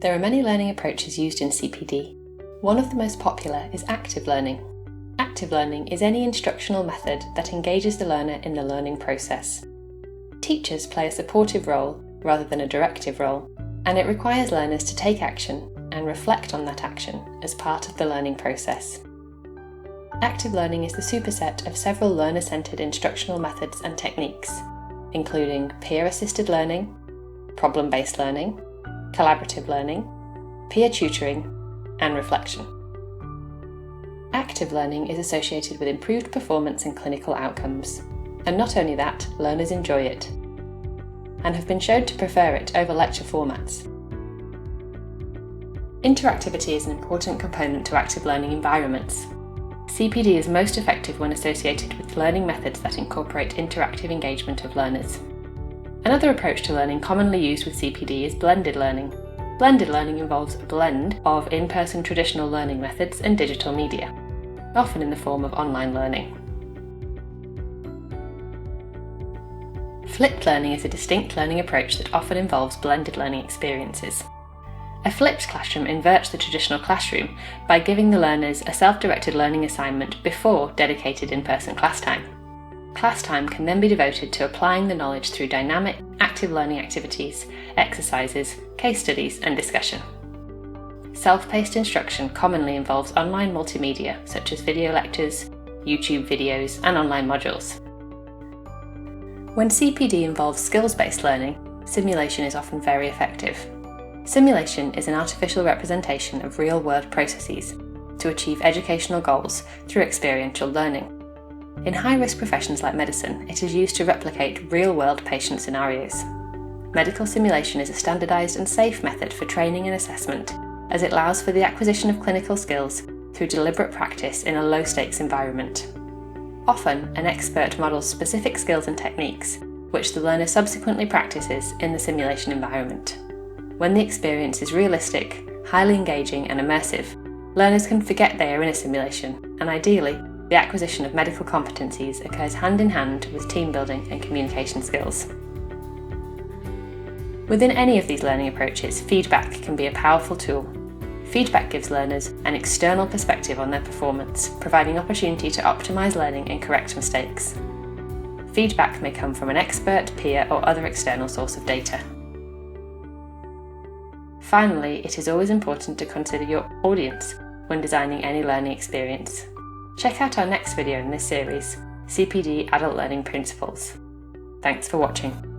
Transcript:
There are many learning approaches used in CPD. One of the most popular is active learning. Active learning is any instructional method that engages the learner in the learning process. Teachers play a supportive role rather than a directive role, and it requires learners to take action and reflect on that action as part of the learning process. Active learning is the superset of several learner-centered instructional methods and techniques, including peer-assisted learning, problem-based learning, collaborative learning, peer tutoring, and reflection. Active learning is associated with improved performance and clinical outcomes, and not only that, learners enjoy it, and have been shown to prefer it over lecture formats. Interactivity is an important component to active learning environments. CPD is most effective when associated with learning methods that incorporate interactive engagement of learners. Another approach to learning commonly used with CPD is blended learning. Blended learning involves a blend of in-person traditional learning methods and digital media, often in the form of online learning. Flipped learning is a distinct learning approach that often involves blended learning experiences. A flipped classroom inverts the traditional classroom by giving the learners a self-directed learning assignment before dedicated in-person class time. Class time can then be devoted to applying the knowledge through dynamic, active learning activities, exercises, case studies, and discussion. Self-paced instruction commonly involves online multimedia such as video lectures, YouTube videos, and online modules. When CPD involves skills-based learning, simulation is often very effective. Simulation is an artificial representation of real-world processes to achieve educational goals through experiential learning. In high-risk professions like medicine, it is used to replicate real-world patient scenarios. Medical simulation is a standardised and safe method for training and assessment, as it allows for the acquisition of clinical skills through deliberate practice in a low-stakes environment. Often, an expert models specific skills and techniques, which the learner subsequently practices in the simulation environment. When the experience is realistic, highly engaging and immersive, learners can forget they are in a simulation, and ideally, the acquisition of medical competencies occurs hand in hand with team building and communication skills. Within any of these learning approaches, feedback can be a powerful tool. Feedback gives learners an external perspective on their performance, providing opportunity to optimise learning and correct mistakes. Feedback may come from an expert, peer, or other external source of data. Finally, it is always important to consider your audience when designing any learning experience. Check out our next video in this series, CPD Adult Learning Principles. Thanks for watching.